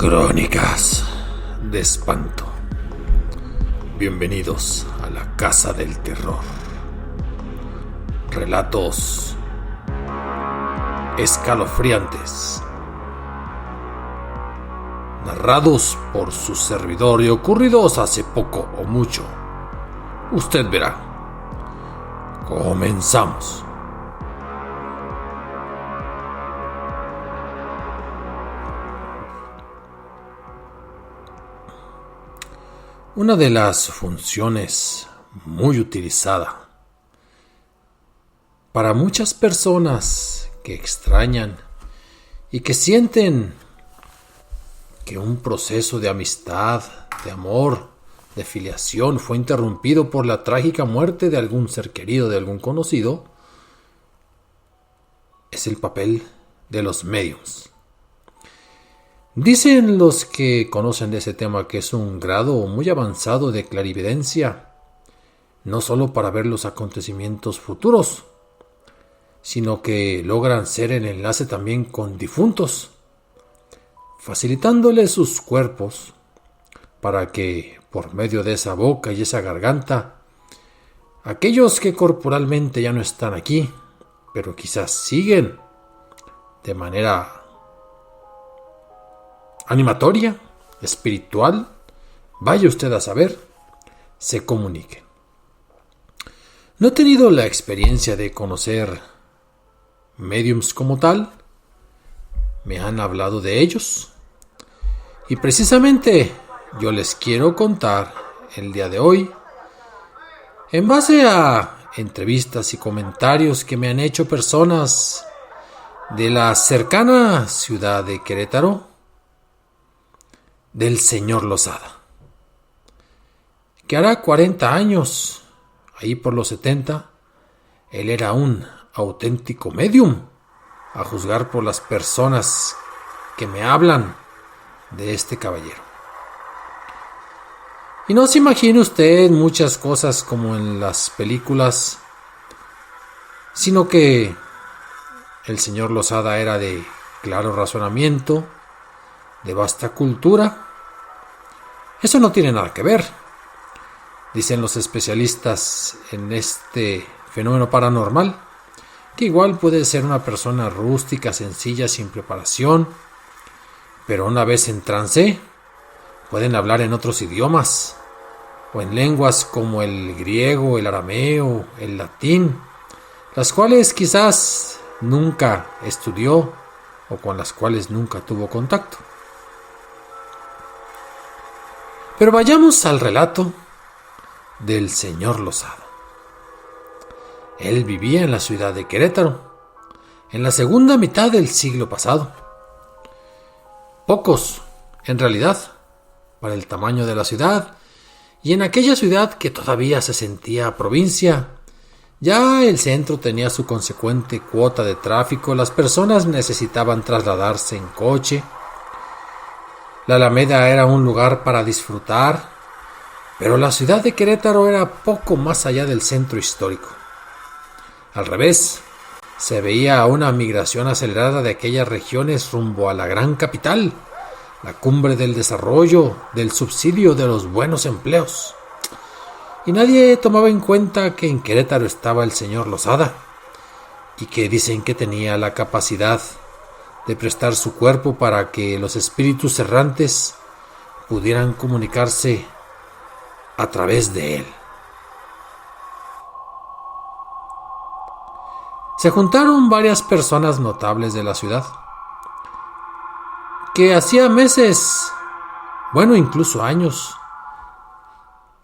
Crónicas de espanto. Bienvenidos a la Casa del Terror. Relatos escalofriantes, narrados por su servidor y ocurridos hace poco o mucho. Usted verá. Comenzamos. Una de las funciones muy utilizada para muchas personas que extrañan y que sienten que un proceso de amistad, de amor, de filiación fue interrumpido por la trágica muerte de algún ser querido, de algún conocido, es el papel de los médiums. Dicen los que conocen de ese tema que es un grado muy avanzado de clarividencia, no solo para ver los acontecimientos futuros, sino que logran ser el enlace también con difuntos, facilitándoles sus cuerpos para que por medio de esa boca y esa garganta, aquellos que corporalmente ya no están aquí, pero quizás siguen de manera animatoria, espiritual, vaya usted a saber, se comuniquen. No he tenido la experiencia de conocer médiums como tal, me han hablado de ellos y precisamente yo les quiero contar el día de hoy, en base a entrevistas y comentarios que me han hecho personas de la cercana ciudad de Querétaro, del señor Lozada, que hará 40 años, ahí por los 70, él era un auténtico medium, a juzgar por las personas que me hablan de este caballero. Y no se imagine usted muchas cosas como en las películas, sino que el señor Lozada era de claro razonamiento, de vasta cultura. Eso no tiene nada que ver, dicen los especialistas en este fenómeno paranormal, que igual puede ser una persona rústica, sencilla, sin preparación, pero una vez en trance pueden hablar en otros idiomas o en lenguas como el griego, el arameo, el latín, las cuales quizás nunca estudió o con las cuales nunca tuvo contacto. Pero vayamos al relato del señor Lozada. Él vivía en la ciudad de Querétaro, en la segunda mitad del siglo pasado. Pocos, en realidad, para el tamaño de la ciudad, y en aquella ciudad que todavía se sentía provincia, ya el centro tenía su consecuente cuota de tráfico, las personas necesitaban trasladarse en coche. La Alameda era un lugar para disfrutar, pero la ciudad de Querétaro era poco más allá del centro histórico. Al revés, se veía una migración acelerada de aquellas regiones rumbo a la gran capital, la cumbre del desarrollo, del subsidio de los buenos empleos. Y nadie tomaba en cuenta que en Querétaro estaba el señor Lozada, y que dicen que tenía la capacidad de prestar su cuerpo para que los espíritus errantes pudieran comunicarse a través de él. Se juntaron varias personas notables de la ciudad, que hacía meses, bueno, incluso años,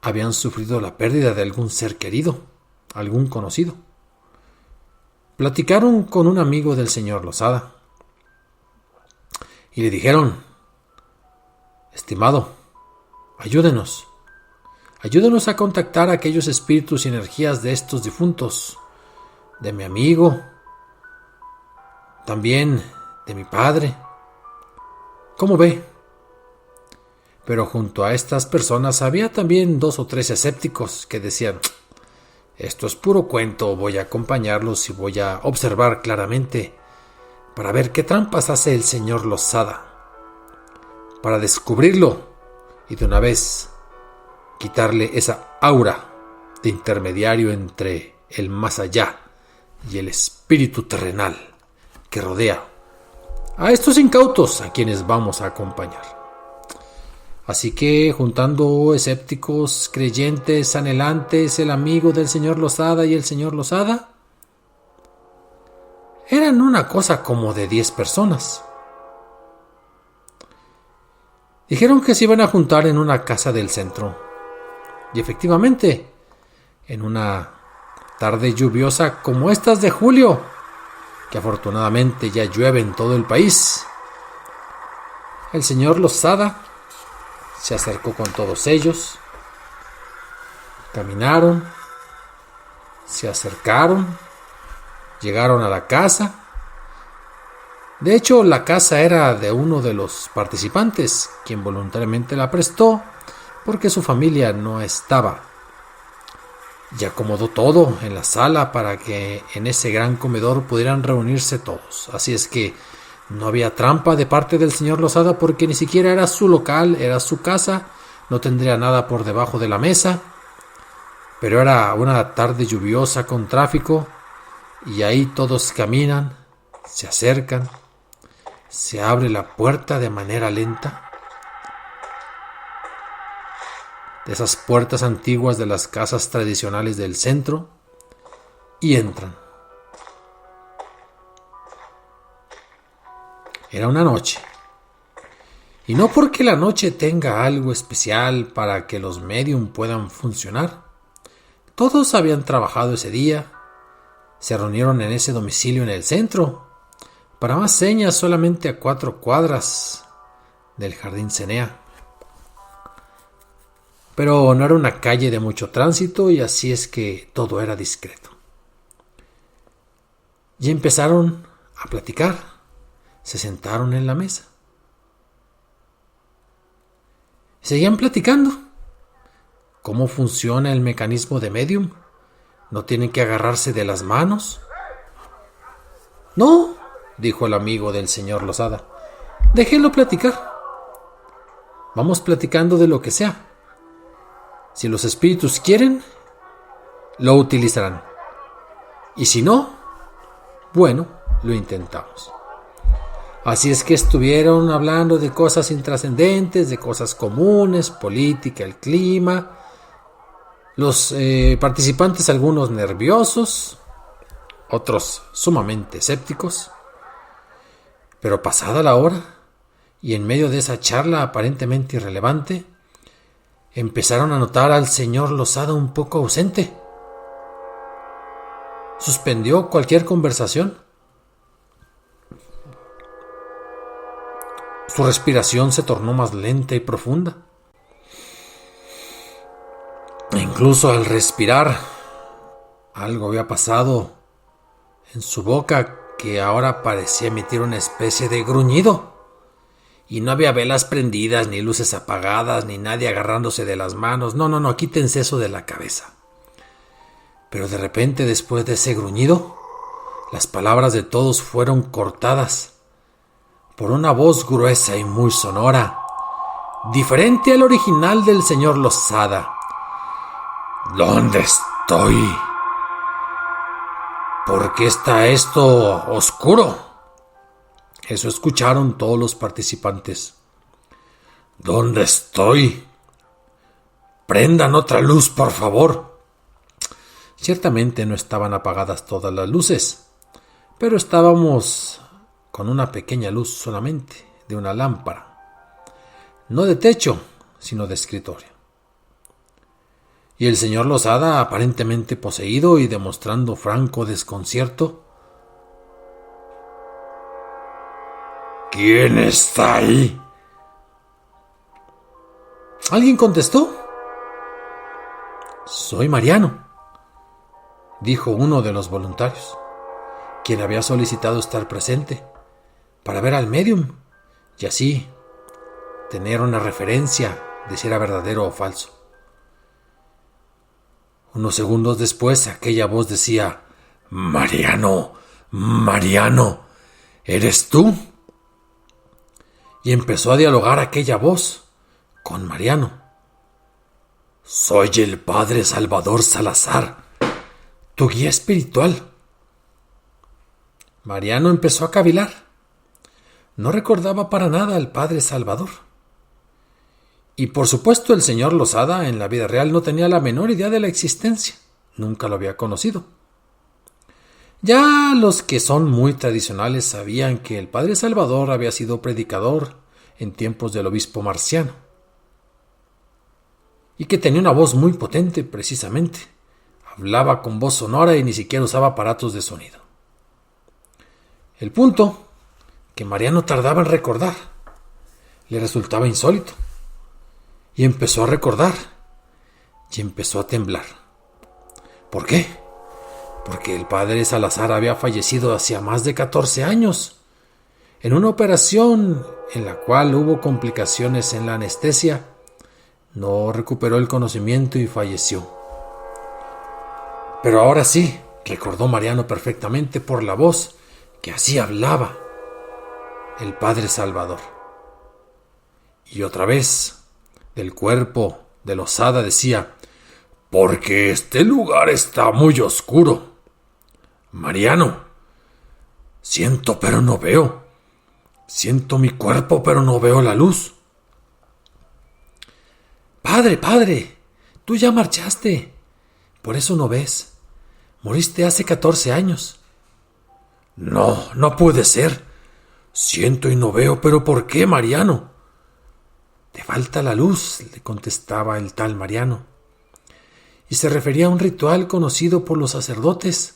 habían sufrido la pérdida de algún ser querido, algún conocido. Platicaron con un amigo del señor Lozada y le dijeron: estimado, ayúdenos a contactar a aquellos espíritus y energías de estos difuntos, de mi amigo, también de mi padre. ¿Cómo ve? Pero junto a estas personas había también 2 o 3 escépticos que decían: esto es puro cuento, voy a acompañarlos y voy a observar claramente para ver qué trampas hace el señor Lozada, para descubrirlo y de una vez quitarle esa aura de intermediario entre el más allá y el espíritu terrenal que rodea a estos incautos a quienes vamos a acompañar. Así que, juntando escépticos, creyentes, anhelantes, el amigo del señor Losada y el señor Losada, eran una cosa como de 10 personas. Dijeron que se iban a juntar en una casa del centro. Y efectivamente, en una tarde lluviosa como estas de julio, que afortunadamente ya llueve en todo el país, el señor Losada se acercó con todos ellos, caminaron, se acercaron, llegaron a la casa. De hecho, la casa era de uno de los participantes, quien voluntariamente la prestó porque su familia no estaba. Y acomodó todo en la sala para que en ese gran comedor pudieran reunirse todos. Así es que no había trampa de parte del señor Losada porque ni siquiera era su local, era su casa, no tendría nada por debajo de la mesa. Pero era una tarde lluviosa con tráfico y ahí todos caminan, se acercan, se abre la puerta de manera lenta. De esas puertas antiguas de las casas tradicionales del centro, y entran. Era una noche, y no porque la noche tenga algo especial para que los medium puedan funcionar. Todos habían trabajado ese día, se reunieron en ese domicilio en el centro, para más señas solamente a 4 cuadras del Jardín Cenea. Pero no era una calle de mucho tránsito y así es que todo era discreto. Y empezaron a platicar. Se sentaron en la mesa. Seguían platicando. ¿Cómo funciona el mecanismo de medium? ¿No tienen que agarrarse de las manos? No, dijo el amigo del señor Losada. Déjenlo platicar. Vamos platicando de lo que sea. Si los espíritus quieren, lo utilizarán. Y si no, bueno, lo intentamos. Así es que estuvieron hablando de cosas intrascendentes, de cosas comunes, política, el clima. Los participantes, algunos nerviosos, otros sumamente escépticos. Pero pasada la hora, y en medio de esa charla aparentemente irrelevante, empezaron a notar al señor Losada un poco ausente. Suspendió cualquier conversación. Su respiración se tornó más lenta y profunda. E incluso al respirar, algo había pasado en su boca que ahora parecía emitir una especie de gruñido. Y no había velas prendidas, ni luces apagadas, ni nadie agarrándose de las manos. No, quítense eso de la cabeza. Pero de repente, después de ese gruñido, las palabras de todos fueron cortadas por una voz gruesa y muy sonora, diferente al original del señor Losada. ¿Dónde estoy? ¿Por qué está esto oscuro? Eso escucharon todos los participantes. ¿Dónde estoy? Prendan otra luz, por favor. Ciertamente no estaban apagadas todas las luces, pero estábamos con una pequeña luz solamente de una lámpara, no de techo, sino de escritorio. Y el señor Losada, aparentemente poseído y demostrando franco desconcierto: ¿Quién está ahí? Alguien contestó: Soy Mariano, dijo uno de los voluntarios, quien había solicitado estar presente para ver al medium y así tener una referencia de si era verdadero o falso. Unos segundos después, aquella voz decía: Mariano, ¿eres tú? y empezó a dialogar aquella voz con Mariano. Soy el padre Salvador Salazar, tu guía espiritual. Mariano empezó a cavilar. No recordaba para nada al padre Salvador. Y por supuesto el señor Losada en la vida real no tenía la menor idea de la existencia. Nunca lo había conocido. Ya los que son muy tradicionales sabían que el padre Salvador había sido predicador en tiempos del obispo Marciano. Y que tenía una voz muy potente precisamente. Hablaba con voz sonora y ni siquiera usaba aparatos de sonido. El punto que Mariano tardaba en recordar le resultaba insólito. Y empezó a recordar y empezó a temblar. ¿Por qué? Porque el padre Salazar había fallecido hacía más de 14 años en una operación en la cual hubo complicaciones en la anestesia. No recuperó el conocimiento y falleció. Pero ahora sí, recordó Mariano perfectamente por la voz que así hablaba el padre Salvador. Y otra vez, del cuerpo de Losada decía: porque este lugar está muy oscuro. Mariano, siento pero no veo. Siento mi cuerpo pero no veo la luz. Padre, tú ya marchaste. Por eso no ves. Moriste hace 14 años. No puede ser. Siento y no veo, pero ¿por qué, Mariano? Te falta la luz, le contestaba el tal Mariano. Y se refería a un ritual conocido por los sacerdotes,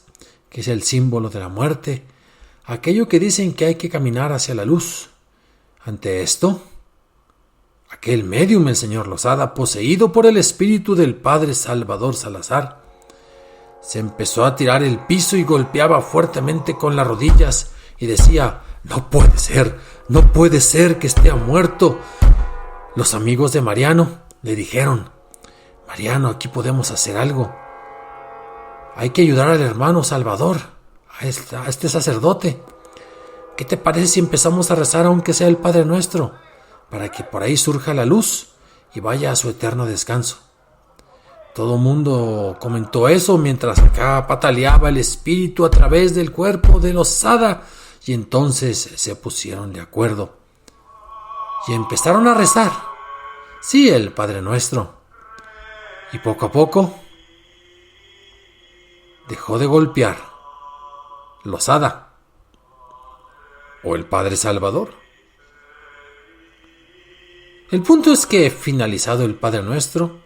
que es el símbolo de la muerte, aquello que dicen que hay que caminar hacia la luz. Ante esto, aquel médium, el señor Losada, poseído por el espíritu del padre Salvador Salazar, se empezó a tirar el piso y golpeaba fuertemente con las rodillas y decía: no puede ser que esté muerto. Los amigos de Mariano le dijeron: Mariano, aquí podemos hacer algo. Hay que ayudar al hermano Salvador, a este sacerdote. ¿Qué te parece si empezamos a rezar aunque sea el Padre Nuestro, para que por ahí surja la luz y vaya a su eterno descanso? Todo mundo comentó eso mientras acá pataleaba el espíritu a través del cuerpo de Losada, y entonces se pusieron de acuerdo y empezaron a rezar. Sí, el Padre Nuestro. Y poco a poco dejó de golpear Losada o el Padre Salvador. El punto es que, finalizado el Padre Nuestro,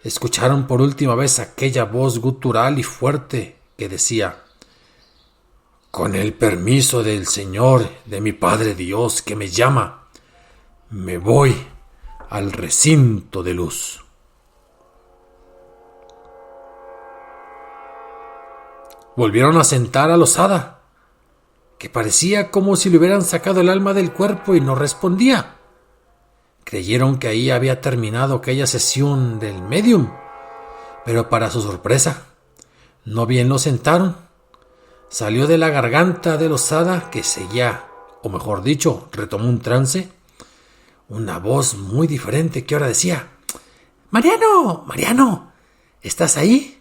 escucharon por última vez aquella voz gutural y fuerte que decía: con el permiso del Señor, de mi Padre Dios que me llama, me voy al recinto de luz. Volvieron a sentar a Losada, que parecía como si le hubieran sacado el alma del cuerpo y no respondía. Creyeron que ahí había terminado aquella sesión del médium, pero para su sorpresa, no bien lo sentaron, salió de la garganta de Losada, que seguía, o mejor dicho, retomó un trance, una voz muy diferente que ahora decía: Mariano, ¿estás ahí?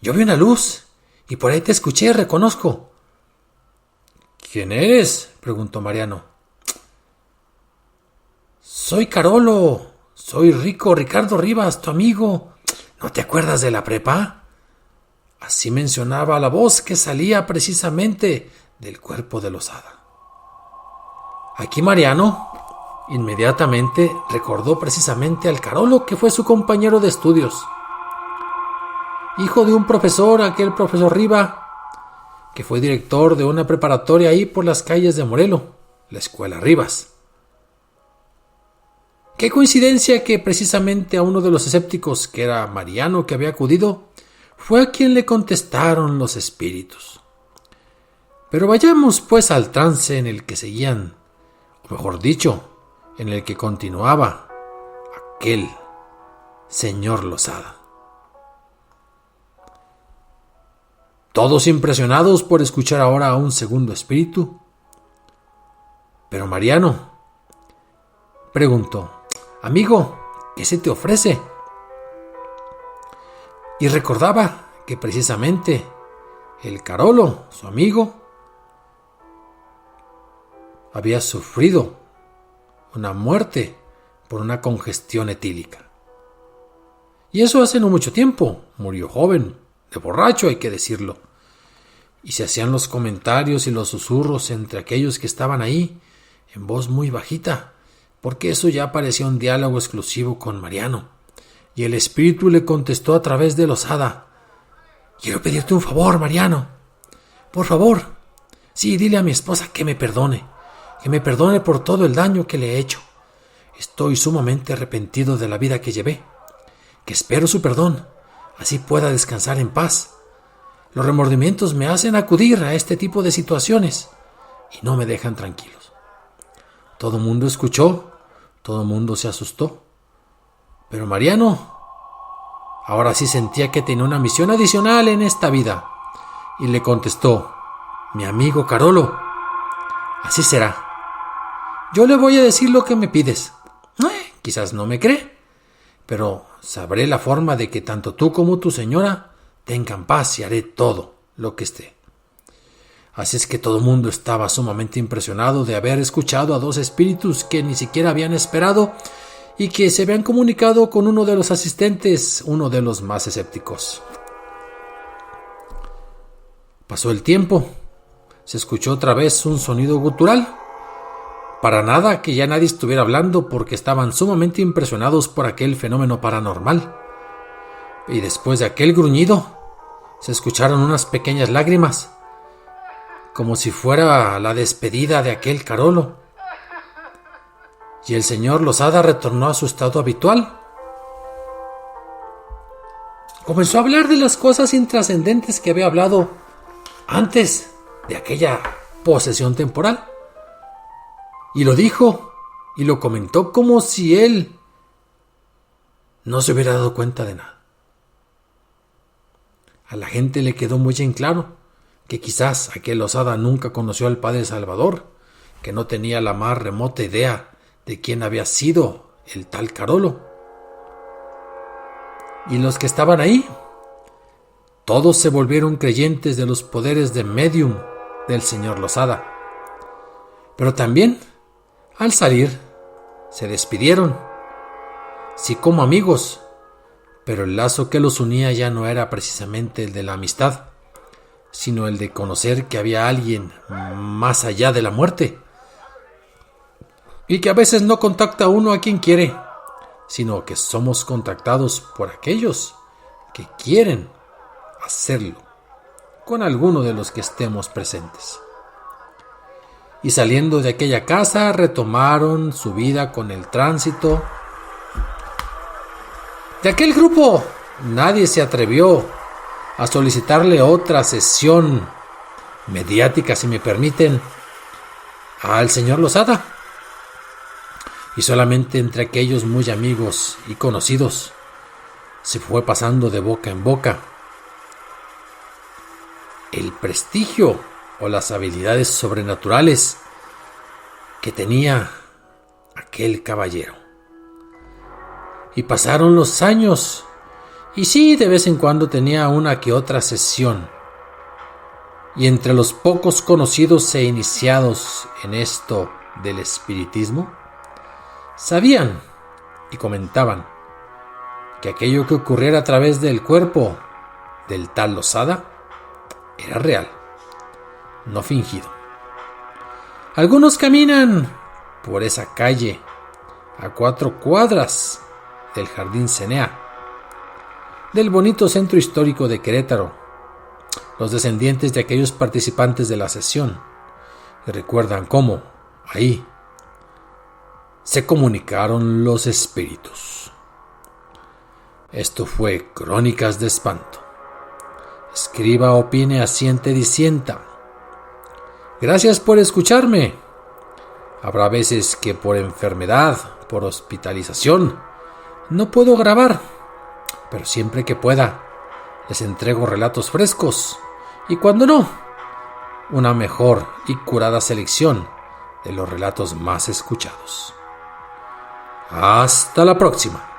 Yo vi una luz y por ahí te escuché, reconozco. ¿Quién eres?, preguntó Mariano. Soy Carolo, soy Ricardo Rivas, tu amigo. ¿No te acuerdas de la prepa? Así mencionaba la voz que salía precisamente del cuerpo de Losada. Aquí Mariano inmediatamente recordó precisamente al Carolo, que fue su compañero de estudios. Hijo de un profesor, aquel profesor Riva, que fue director de una preparatoria ahí por las calles de Morelo, la Escuela Rivas. Qué coincidencia que precisamente a uno de los escépticos, que era Mariano, que había acudido, fue a quien le contestaron los espíritus. Pero vayamos pues al trance en el que seguían, o mejor dicho, en el que continuaba aquel señor Losada. Todos impresionados por escuchar ahora a un segundo espíritu, Pero Mariano preguntó: amigo, ¿qué se te ofrece? Y recordaba que precisamente el Carolo, su amigo, había sufrido una muerte por una congestión etílica. Y eso hace no mucho tiempo. Murió joven, de borracho, hay que decirlo. Y se hacían los comentarios y los susurros entre aquellos que estaban ahí, en voz muy bajita, porque eso ya parecía un diálogo exclusivo con Mariano. Y el espíritu le contestó a través de Losada: quiero pedirte un favor, Mariano. Por favor. Sí, dile a mi esposa que me perdone por todo el daño que le he hecho. Estoy sumamente arrepentido de la vida que llevé, que espero su perdón, así pueda descansar en paz. Los remordimientos me hacen acudir a este tipo de situaciones y no me dejan tranquilos. Todo el mundo escuchó, todo el mundo se asustó. Pero Mariano ahora sí sentía que tenía una misión adicional en esta vida y le contestó: mi amigo Carolo, así será. Yo le voy a decir lo que me pides. Quizás no me cree, pero sabré la forma de que tanto tú como tu señora tengan paz y haré todo lo que esté. Así es que todo el mundo estaba sumamente impresionado de haber escuchado a dos espíritus que ni siquiera habían esperado y que se habían comunicado con uno de los asistentes, uno de los más escépticos. Pasó el tiempo, se escuchó otra vez un sonido gutural. Para nada que ya nadie estuviera hablando, porque estaban sumamente impresionados por aquel fenómeno paranormal. Y después de aquel gruñido, se escucharon unas pequeñas lágrimas, como si fuera la despedida de aquel Carolo. Y el señor Losada retornó a su estado habitual. Comenzó a hablar de las cosas intrascendentes que había hablado antes de aquella posesión temporal. Y lo dijo y lo comentó como si él no se hubiera dado cuenta de nada. A la gente le quedó muy en claro que quizás aquel Losada nunca conoció al Padre Salvador, que no tenía la más remota idea de quién había sido el tal Carolo. Y los que estaban ahí, todos se volvieron creyentes de los poderes de medium del señor Losada. Pero también, al salir, se despidieron, sí como amigos, pero el lazo que los unía ya no era precisamente el de la amistad, sino el de conocer que había alguien más allá de la muerte, y que a veces no contacta a uno a quien quiere, sino que somos contactados por aquellos que quieren hacerlo con alguno de los que estemos presentes. Y saliendo de aquella casa retomaron su vida con el tránsito. De aquel grupo nadie se atrevió a solicitarle otra sesión mediática, si me permiten, al señor Losada. Y solamente entre aquellos muy amigos y conocidos se fue pasando de boca en boca el prestigio o las habilidades sobrenaturales que tenía aquel caballero. Y pasaron los años, y sí, de vez en cuando tenía una que otra sesión. Y entre los pocos conocidos e iniciados en esto del espiritismo, sabían y comentaban que aquello que ocurriera a través del cuerpo del tal Losada era real, no fingido. Algunos caminan por esa calle a 4 cuadras del Jardín Cenea, del bonito centro histórico de Querétaro, los descendientes de aquellos participantes de la sesión, y recuerdan cómo ahí se comunicaron los espíritus. Esto fue Crónicas de Espanto. Escriba, opine, asiente, disienta. Gracias por escucharme. Habrá veces que por enfermedad, por hospitalización, no puedo grabar, pero siempre que pueda, les entrego relatos frescos, y cuando no, una mejor y curada selección de los relatos más escuchados. Hasta la próxima.